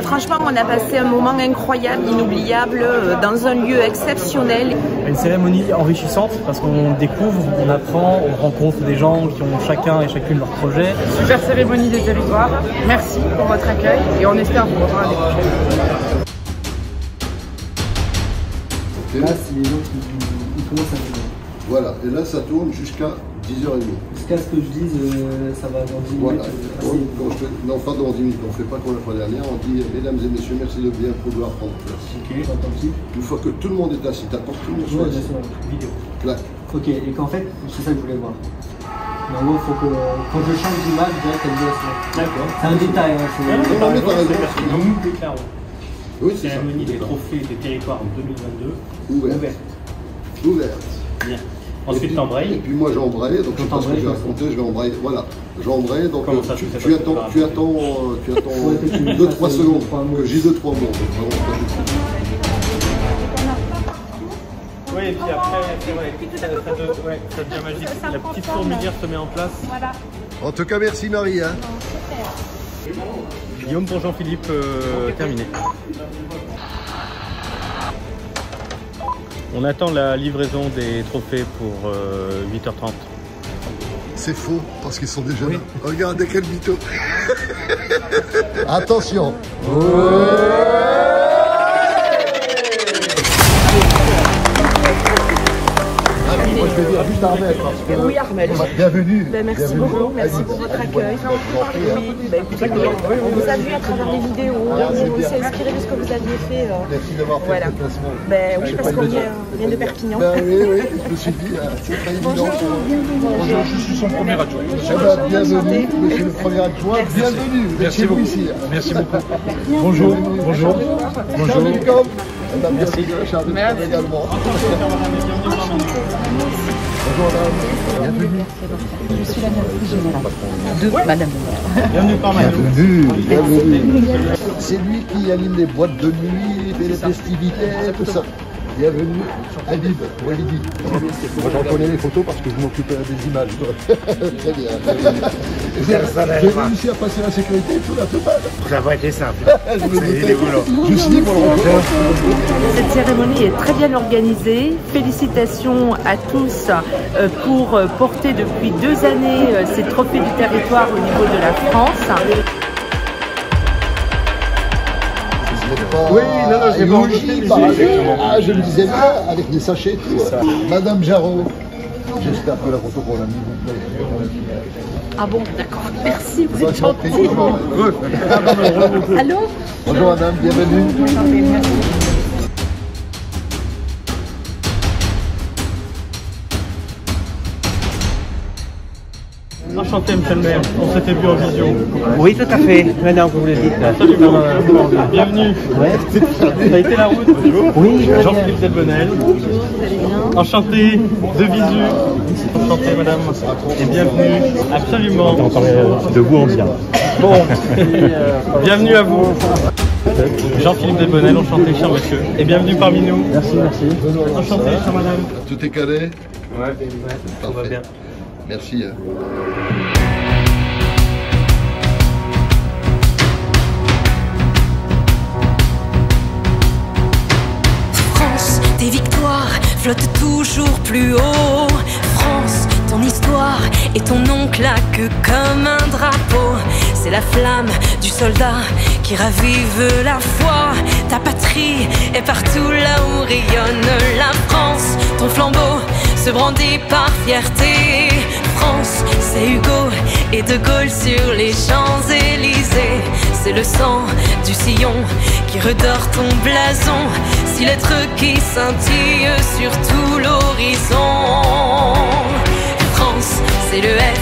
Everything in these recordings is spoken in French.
Franchement, on a passé un moment incroyable, inoubliable, dans un lieu exceptionnel. Une cérémonie enrichissante parce qu'on découvre, on apprend, on rencontre des gens qui ont chacun et chacune leur projet. Super cérémonie des territoires. Merci pour votre accueil et on espère vous revoir l'année prochaine. Là, c'est les gens qui commencent à venir. Voilà, et là ça tourne jusqu'à 10h30. Jusqu'à ce que je dise, ça va dans 10 minutes. Voilà. Non, pas dans 10 minutes, on ne fait pas comme la fois dernière, on dit mesdames et messieurs, merci de bien pouvoir prendre place. Ok, une fois que tout le monde est assis, t'apportes tout le monde soit assis. Vidéo. Clac. Ok, et qu'en fait, c'est ça que je voulais voir. Mais en gros, il faut que quand je change d'image, direct elle doit se mettre. D'accord. C'est un détail. Nous déclarons. Oui, c'est ça. Cérémonie des trophées des territoires en 2022. Ouverte. Bien. Ensuite, t'embrayes. Et puis moi j'embraye, donc je sais pas ce que je vais raconter, je vais embrayer. Voilà, j'embraye, donc tu attends 2-3 secondes. J'ai 2-3 mots. Oui, et puis après, ça devient magique. La petite fourmilière se met en place. Voilà. En tout cas, merci Marie. Hein. Guillaume pour Jean-Philippe, terminé. On attend la livraison des trophées pour 8h30. C'est faux, parce qu'ils sont déjà là. Regardez quel mytho. Attention. Moi je vais dire juste Armel. Oui, Armel. Bienvenue. Merci beaucoup, merci pour votre accueil. Oui, écoutez, on vous a vu à travers les vidéos, on s'est inspiré de ce que vous aviez fait. Merci d'avoir fait le déplacement. Oui, parce qu'on vient de Perpignan. Oui, je me suis dit, c'est très évident. Bonjour, je suis son premier adjoint. Bienvenue, monsieur le premier adjoint. Bienvenue, merci beaucoup. Ici. Merci beaucoup. Bonjour, bonjour. Bonjour. Merci, Charles également. Bonjour madame. Bienvenue. Je suis la directrice générale de madame. Bienvenue par madame. Bienvenue. C'est lui qui anime les boîtes de nuit, fait les festivités, tout ça. Bienvenue, Habib, Walidi. Moi j'en connais les photos parce que je m'occupe des images. Très bien. J'ai réussi à passer la sécurité, tout là, tout mal. Ça va être simple. Je suis pour le rencontre. Cette cérémonie est très bien organisée. Félicitations à tous pour porter depuis 2 années ces trophées du territoire au niveau de la France. Oui, non, j'ai pas Ah, je le disais bien, avec des sachets. Madame Jarreau, j'espère que la photo qu'on a mis vous plaît. Ah bon, d'accord, merci, vous êtes gentil. Allô? Bonjour madame, bienvenue. Enchanté, monsieur le maire. On s'était vu en vision. Oui, tout à fait. Maintenant que vous le dites. Salut, bienvenue. Ça a été la route. Oui, Jean-Philippe Delbonnel. Enchanté de visu. Enchanté, madame. Et bienvenue. Absolument. De vous, on vient. Bon. Bienvenue à vous. Jean-Philippe Delbonnel, enchanté, cher monsieur. Et bienvenue parmi nous. Merci, merci. Enchanté, chère madame. Tout est calé? Ouais, tout va bien. Merci. France, tes victoires flottent toujours plus haut. France, ton histoire et ton nom claquent comme un drapeau. C'est la flamme du soldat qui ravive la foi. Ta patrie est partout là où rayonne la France. Ton flambeau se brandit par fierté. France, c'est Hugo et De Gaulle sur les Champs-Élysées. C'est le sang du sillon qui redore ton blason. 6 lettres qui scintillent sur tout l'horizon. France, c'est le F,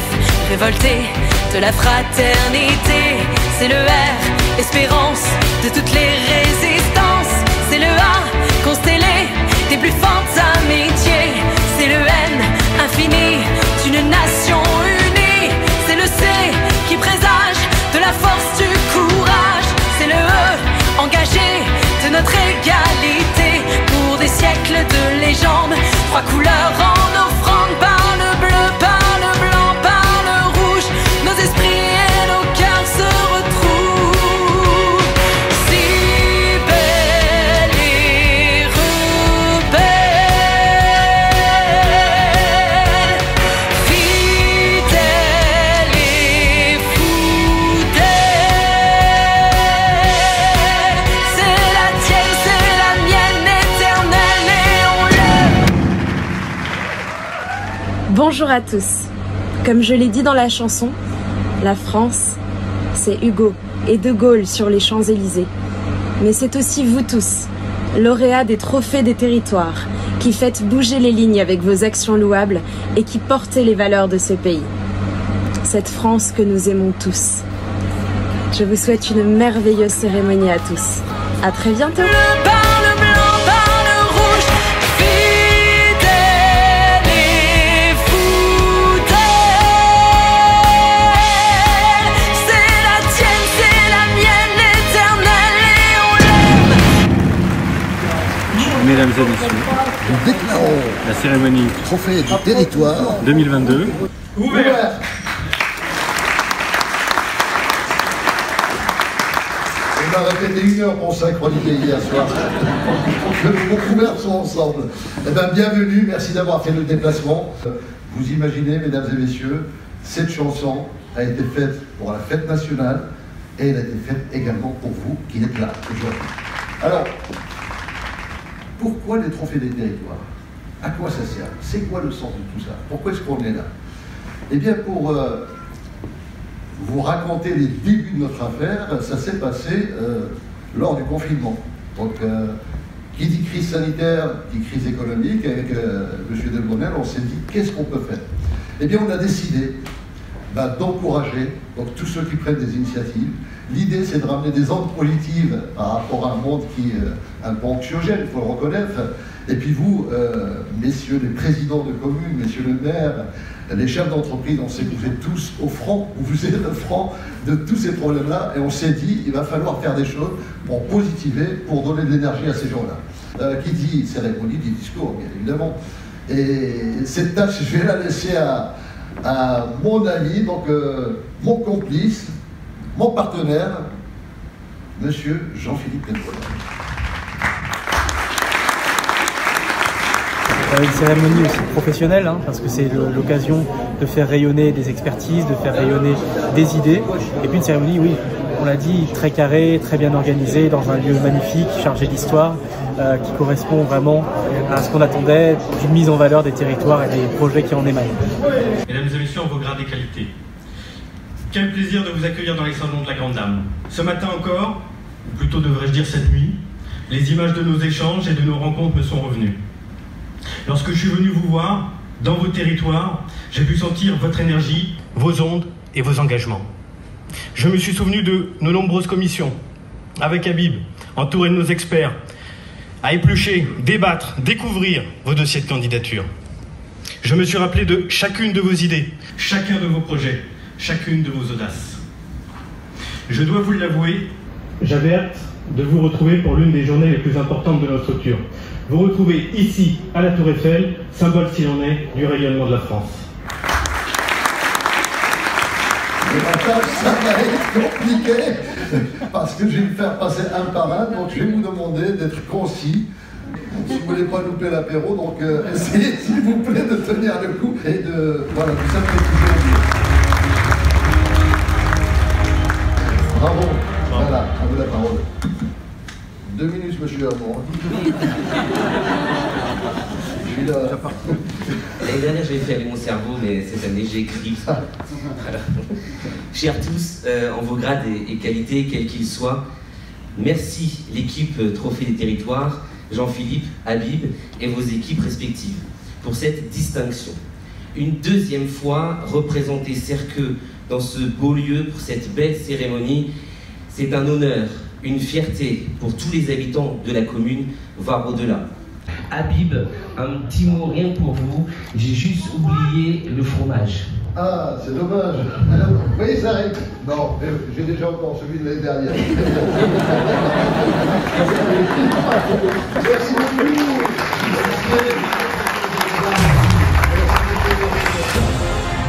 révolté de la fraternité. C'est le R, espérance de toutes les résistances. C'est le A, constellé des plus fortes amitiés. C'est le N, infini d'une nation unie. C'est le C qui présage de la force du courage. C'est le E, engagé de notre égalité. Pour des siècles de légendes, 3 couleurs en offrande. Par le bleu, par le blanc, par le rouge, nos esprits et nos cœurs se Bonjour à tous. Comme je l'ai dit dans la chanson, la France, c'est Hugo et De Gaulle sur les Champs-Élysées. Mais c'est aussi vous tous, lauréats des trophées des territoires, qui faites bouger les lignes avec vos actions louables et qui portez les valeurs de ce pays. Cette France que nous aimons tous. Je vous souhaite une merveilleuse cérémonie à tous. À très bientôt. Mesdames et messieurs, Nous déclarons la cérémonie trophée du territoire 2022 ouvert. On a répété 1 heure pour synchroniser hier soir. Que vos couverts sont ensemble. Eh bien, bienvenue, merci d'avoir fait le déplacement. Vous imaginez, mesdames et messieurs, cette chanson a été faite pour la fête nationale et elle a été faite également pour vous qui êtes là aujourd'hui. Alors, pourquoi les trophées des territoires? À quoi ça sert? C'est quoi le sens de tout ça? Pourquoi est-ce qu'on est là? Eh bien, pour vous raconter les débuts de notre affaire, ça s'est passé lors du confinement. Donc, qui dit crise sanitaire, dit crise économique, avec M. Delbonnel, on s'est dit, qu'est-ce qu'on peut faire? Eh bien, on a décidé d'encourager tous ceux qui prennent des initiatives. L'idée, c'est de ramener des ondes positives par rapport à un monde qui est un peu anxiogène, il faut le reconnaître. Et puis vous, messieurs les présidents de communes, messieurs le maire, les chefs d'entreprise, on sait que vous êtes tous au front, vous êtes au front de tous ces problèmes-là, et on s'est dit, il va falloir faire des choses pour positiver, pour donner de l'énergie à ces gens-là. Qui dit cérémonie, dit discours, bien évidemment. Et cette tâche, je vais la laisser à mon ami, donc mon complice, mon partenaire, Monsieur Jean-Philippe Delbonnel. Une cérémonie aussi professionnelle, parce que c'est l'occasion de faire rayonner des expertises, de faire rayonner des idées. Et puis une cérémonie, oui, on l'a dit, très carrée, très bien organisée, dans un lieu magnifique, chargé d'histoire, qui correspond vraiment à ce qu'on attendait d'une mise en valeur des territoires et des projets qui en émanent. Mesdames et messieurs, en vos grades et qualités, quel plaisir de vous accueillir dans les salons de la Grande Dame. Ce matin encore, ou plutôt devrais-je dire cette nuit, les images de nos échanges et de nos rencontres me sont revenues. Lorsque je suis venu vous voir, dans vos territoires, j'ai pu sentir votre énergie, vos ondes et vos engagements. Je me suis souvenu de nos nombreuses commissions, avec Habib, entouré de nos experts, à éplucher, débattre, découvrir vos dossiers de candidature. Je me suis rappelé de chacune de vos idées, chacun de vos projets, chacune de vos audaces. Je dois vous l'avouer, j'avais hâte de vous retrouver pour l'une des journées les plus importantes de notre structure. Vous retrouvez ici, à la Tour Eiffel, symbole s'il en est du rayonnement de la France. Ça va être compliqué, parce que je vais me faire passer un par un, donc je vais vous demander d'être concis. Si vous ne voulez pas louper l'apéro, donc essayez s'il vous plaît de tenir le coup et de synthétiser. Bravo. Voilà, à vous la parole. 2 minutes, monsieur Armand. Je suis là. L'année dernière, j'avais fait aller mon cerveau, mais cette année, j'ai écrit. Voilà. Chers tous, en vos grades et qualités, quels qu'ils soient, merci l'équipe Trophée des Territoires, Jean-Philippe, Habib et vos équipes respectives pour cette distinction. Une deuxième fois, représenter Serqueux dans ce beau lieu pour cette belle cérémonie, c'est un honneur, une fierté pour tous les habitants de la commune, voire au-delà. Habib, un petit mot rien que pour vous, j'ai juste oublié le fromage. Ah, c'est dommage. Oui, ça arrive. Non, j'ai déjà encore celui de l'année dernière. Merci beaucoup.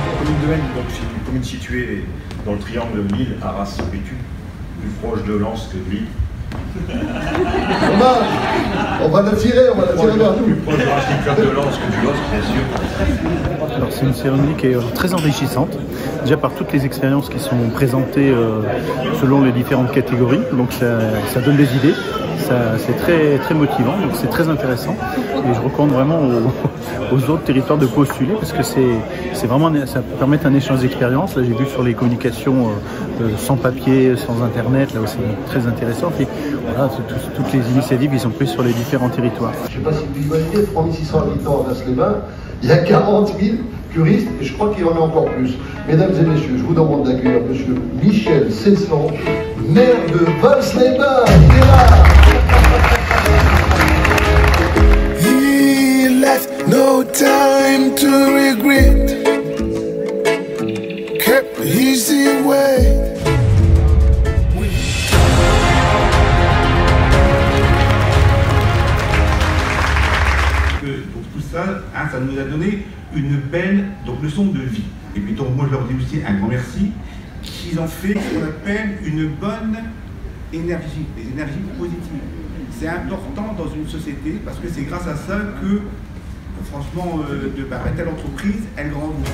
La commune de Maine, c'est une commune située dans le triangle Lille, Arras, Béthune, plus proche de Lens que de Lille. On va l'attirer vers nous. Plus proche de Racing Club de Lens que du LOSC, bien sûr. Alors c'est une cérémonie qui est très enrichissante, déjà par toutes les expériences qui sont présentées selon les différentes catégories, donc ça donne des idées, c'est très motivant, donc c'est très intéressant et je recommande vraiment aux autres territoires de postuler parce que c'est vraiment, ça permet un échange d'expériences. Là j'ai vu sur les communications sans papier, sans internet, là aussi très intéressant. Et voilà, toutes les initiatives qui sont prises sur les différents territoires. Je ne sais pas si vous imaginez, 3600 habitants à Nas-les-Bains, il y a 40 000 curistes et je crois qu'il y en a encore plus. Mesdames et messieurs, je vous demande d'accueillir monsieur Michel Cesson, maire de Vals-les-Bains. Il est là. He left no time to regret, kept the easy way. Ça nous a donné une belle leçon de vie. Et puis donc moi je leur dis aussi un grand merci qu'ils ont fait ce qu'on appelle une bonne énergie, des énergies positives. C'est important dans une société parce que c'est grâce à ça que franchement telle entreprise elle grandit.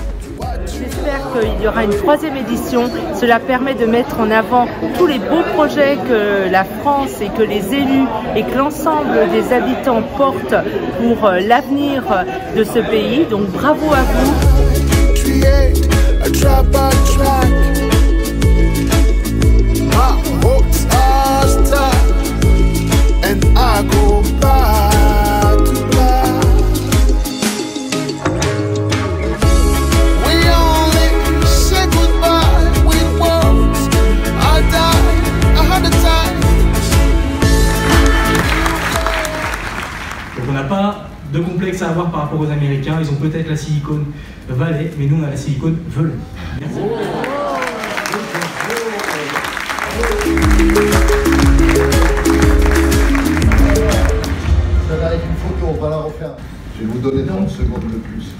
J'espère qu'il y aura une 3e édition. Cela permet de mettre en avant tous les beaux projets que la France et que les élus et que l'ensemble des habitants portent pour l'avenir de ce pays. Donc bravo à vous. On n'a pas de complexe à avoir par rapport aux Américains. Ils ont peut-être la Silicon Valley, mais nous on a la Silicon Valley. Merci. Ça va avec une photo, on va la refaire. Je vais vous donner 30 secondes de plus.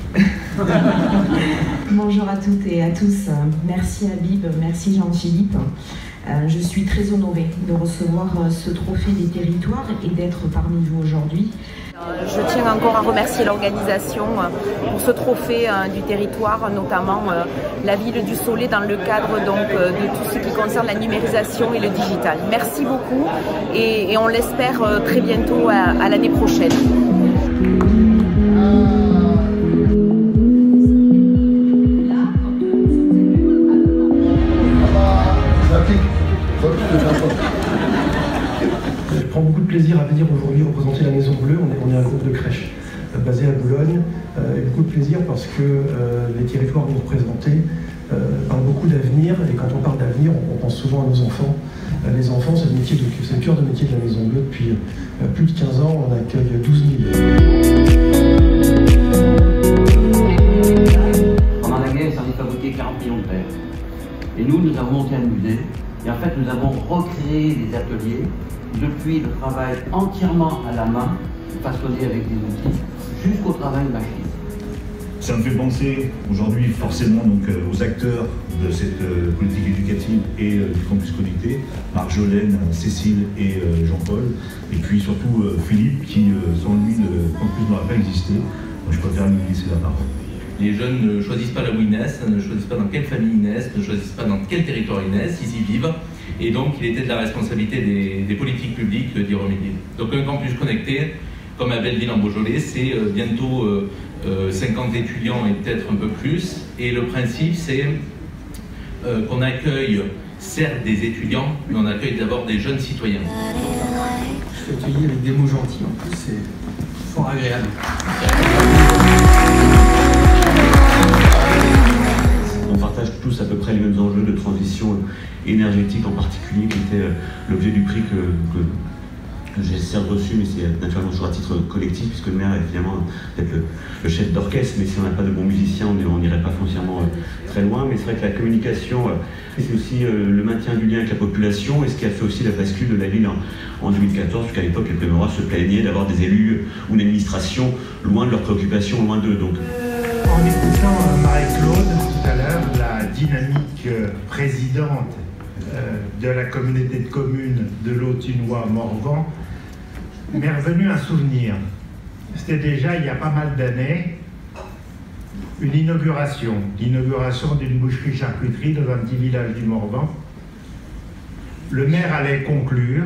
Bonjour à toutes et à tous. Merci Habib, merci Jean-Philippe. Je suis très honorée de recevoir ce trophée des territoires et d'être parmi vous aujourd'hui. Je tiens encore à remercier l'organisation pour ce trophée du territoire, notamment la ville du Soleil dans le cadre donc, de tout ce qui concerne la numérisation et le digital. Merci beaucoup et on l'espère très bientôt à l'année prochaine. Je prends beaucoup de plaisir à venir aujourd'hui représenter la Maison Bleue. On est un groupe de crèches basé à Boulogne. Et beaucoup de plaisir parce que les territoires que vous représentez parlent beaucoup d'avenir. Et quand on parle d'avenir, on pense souvent à nos enfants. Les enfants, c'est le cœur de métier de la Maison Bleue. Depuis plus de 15 ans, on accueille 12 000. Pendant la guerre, ça a fabriqué 40 millions de paires. Et nous avons monté un musée. Et en fait, nous avons recréé des ateliers, depuis le travail entièrement à la main, façonné avec des outils, jusqu'au travail machine. Ça me fait penser aujourd'hui forcément donc, aux acteurs de cette politique éducative et du campus connecté, Marjolaine, Cécile et Jean-Paul, et puis surtout Philippe qui sans lui le campus n'aurait pas existé. Donc je préfère lui laisser la parole. Les jeunes ne choisissent pas là où ils naissent, ne choisissent pas dans quelle famille ils naissent, ne choisissent pas dans quel territoire ils naissent, ils y vivent. Et donc il était de la responsabilité des politiques publiques d'y remédier. Donc un campus connecté, comme à Belleville en Beaujolais, c'est bientôt 50 étudiants et peut-être un peu plus. Et le principe c'est qu'on accueille certes des étudiants, mais on accueille d'abord des jeunes citoyens. Je suis accueilli avec des mots gentils en plus, c'est fort agréable. On partage tous à peu près les mêmes enjeux de transition énergétique en particulier, qui était l'objet du prix que j'ai certes reçu, mais c'est naturellement toujours à titre collectif, puisque le maire est finalement peut-être le chef d'orchestre, mais si on n'a pas de bons musiciens, on n'irait pas foncièrement très loin. Mais c'est vrai que la communication, c'est aussi le maintien du lien avec la population, et ce qui a fait aussi la bascule de la ville en 2014, puisqu'à l'époque, les Prémorois se plaignaient d'avoir des élus ou une administration loin de leurs préoccupations, loin d'eux. Donc. En écoutant Marie-Claude tout à l'heure, la dynamique présidente de la communauté de communes de l'Autunois-Morvan, m'est revenu un souvenir. C'était déjà il y a pas mal d'années, une inauguration, l'inauguration d'une boucherie-charcuterie dans un petit village du Morvan. Le maire allait conclure,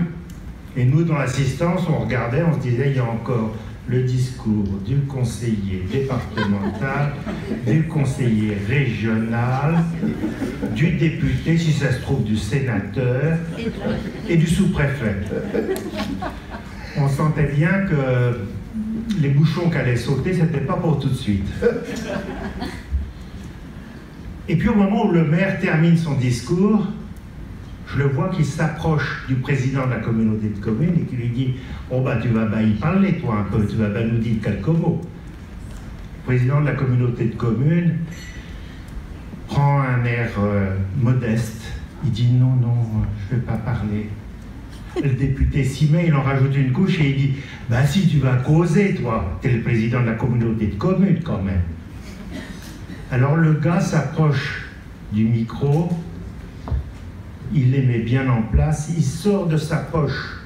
et nous, dans l'assistance, on regardait, on se disait, il y a encore le discours du conseiller départemental, du conseiller régional, du député, si ça se trouve, du sénateur, et du sous-préfet. On sentait bien que les bouchons qu'allait sauter, c'était pas pour tout de suite. Et puis au moment où le maire termine son discours, je le vois qui s'approche du président de la communauté de communes et qui lui dit « Oh bah tu vas y parler toi un peu, tu vas nous dire quelques mots ». Le président de la communauté de communes prend un air modeste, il dit « Non, je ne vais pas parler ». Le député s'y met, il en rajoute une couche et il dit « Bah si, tu vas causer toi, tu es le président de la communauté de communes quand même ». Alors le gars s'approche du micro, il les met bien en place, il sort de sa poche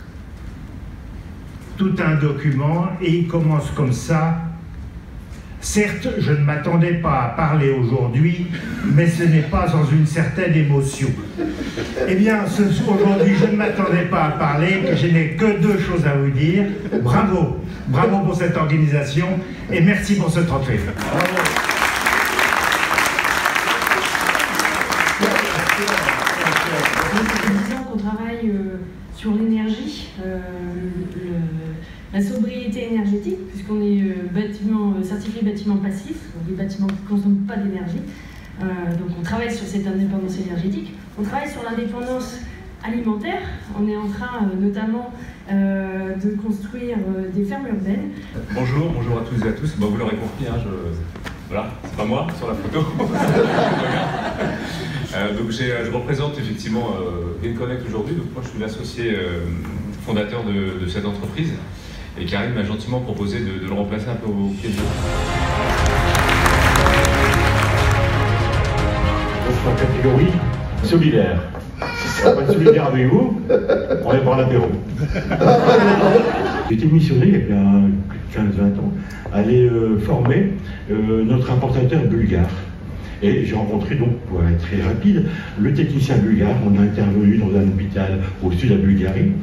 tout un document et il commence comme ça. Certes, je ne m'attendais pas à parler aujourd'hui, mais ce n'est pas sans une certaine émotion. Eh bien, aujourd'hui, je ne m'attendais pas à parler, que je n'ai que deux choses à vous dire. Bravo, bravo pour cette organisation et merci pour ce trophée. Bravo. On travaille sur l'énergie, la sobriété énergétique, puisqu'on est certifié bâtiment passif, donc des bâtiments qui ne consomment pas d'énergie. Donc on travaille sur cette indépendance énergétique. On travaille sur l'indépendance alimentaire. On est en train notamment de construire des fermes urbaines. Bonjour à tous et à tous. Bon, vous l'aurez compris, hein, voilà, c'est pas moi sur la photo. Donc je représente effectivement GreenConnect aujourd'hui. Donc moi je suis l'associé fondateur de cette entreprise et Karine m'a gentiment proposé de le remplacer un peu au pied de jeu. Je suis en catégorie solidaire. Si on va être solidaire avec vous, on va boire l'apéro. J'ai été missionné il y a plus de 15-20 ans à aller former notre importateur bulgare. Et j'ai rencontré donc, pour être très rapide, le technicien bulgare. On a intervenu dans un hôpital au sud de la Bulgarie.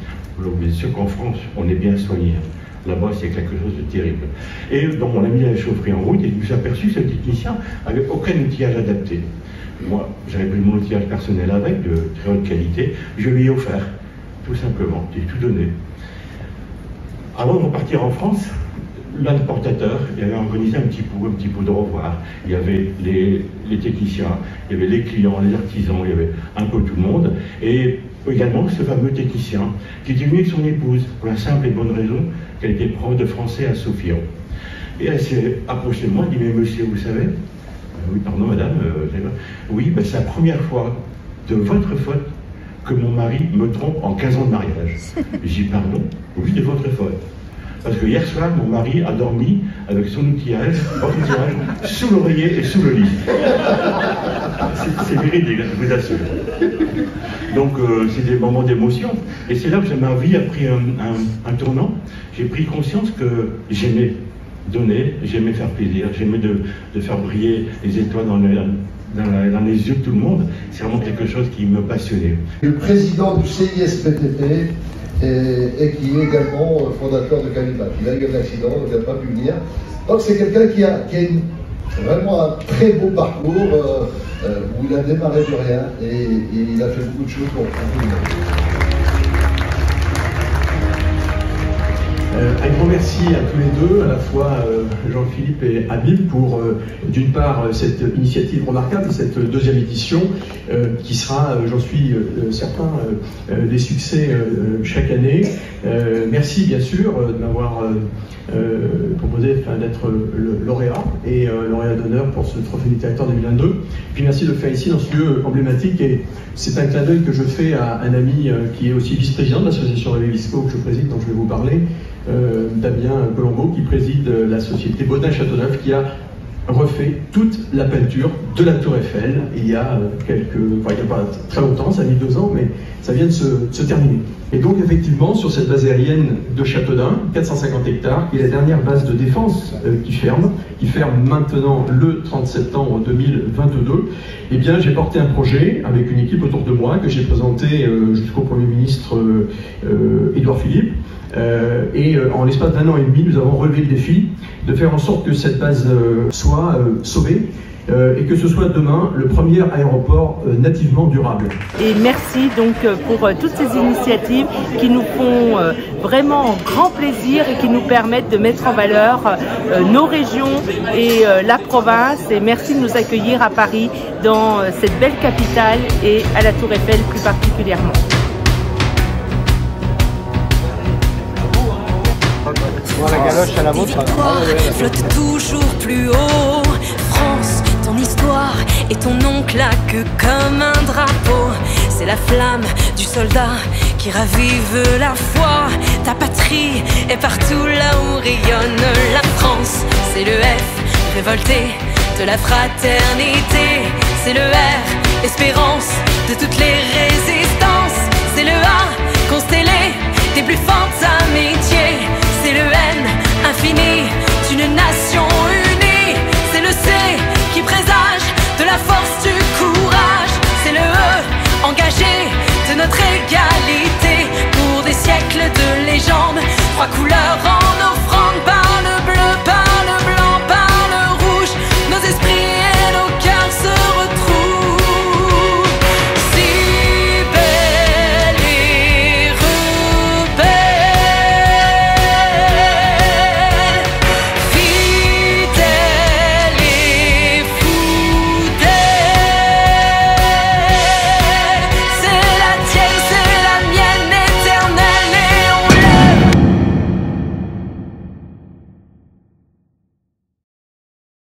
Alors, bien sûr qu'en France, on est bien soigné. Là-bas, c'est quelque chose de terrible. Et donc, on a mis la chaufferie en route et je me suis aperçu que ce technicien n'avait aucun outillage adapté. Moi, j'avais pris mon outillage personnel avec, de très haute qualité. Je lui ai offert, tout simplement. J'ai tout donné. Avant de repartir en France, l'importateur, il avait organisé un petit pot de revoir. Il y avait les techniciens, il y avait les clients, les artisans, il y avait un peu tout le monde. Et également ce fameux technicien qui était venu avec son épouse pour la simple et bonne raison qu'elle était prof de français à Sofia. Et elle s'est approchée de moi, elle dit « Mais monsieur, vous savez ?» Oui, pardon madame, oui, ben, c'est la première fois de votre faute que mon mari me trompe en 15 ans de mariage. J'ai dit « Pardon ?» Oui, de votre faute. Parce que hier soir, mon mari a dormi avec son outillage sous l'oreiller et sous le lit. C'est véridique, je vous assure. Donc, c'est des moments d'émotion. Et c'est là que ma vie a pris un tournant. J'ai pris conscience que j'aimais donner, j'aimais faire plaisir, j'aimais de faire briller les étoiles dans les yeux de tout le monde. C'est vraiment quelque chose qui me passionnait. Le président du CISPTT, et qui est également fondateur de Calimat. Il a eu un accident, il n'a pas pu venir. Donc c'est quelqu'un qui a vraiment un très beau parcours où il a démarré de rien et il a fait beaucoup de choses pour tout le monde. Un grand merci à tous les deux, à la fois Jean-Philippe et Habib, pour d'une part cette initiative remarquable, cette deuxième édition, qui sera, j'en suis certain, des succès chaque année. Merci bien sûr de m'avoir proposé d'être lauréat et lauréat d'honneur pour ce trophée du territoire 2022. Puis merci de le faire ici dans ce lieu emblématique, et c'est un clin d'œil que je fais à un ami qui est aussi vice-président de l'association Réveil Visco que je préside, dont je vais vous parler. Damien Colombo, qui préside la société Baudin Châteauneuf, qui a refait toute la peinture de la Tour Eiffel il y a il n'y a pas très longtemps, ça a mis 2 ans, mais ça vient de se terminer. Et donc effectivement, sur cette base aérienne de Châteaudun, 450 hectares, qui est la dernière base de défense qui ferme maintenant le 30 septembre 2022, eh bien j'ai porté un projet avec une équipe autour de moi que j'ai présenté jusqu'au Premier ministre Édouard Philippe. Et en l'espace d'1 an et demi, nous avons relevé le défi de faire en sorte que cette base soit sauvée et que ce soit demain le premier aéroport nativement durable. Et merci donc pour toutes ces initiatives qui nous font vraiment grand plaisir et qui nous permettent de mettre en valeur nos régions et la province. Et merci de nous accueillir à Paris, dans cette belle capitale, et à la Tour Eiffel plus particulièrement. La galoche à la vôtre. Flotte toujours plus haut. France, ton histoire et ton nom claquent comme un drapeau. C'est la flamme du soldat qui ravive la foi. Ta patrie est partout là où rayonne la France. C'est le F, révolté de la fraternité. C'est le R, espérance de toutes les résistances.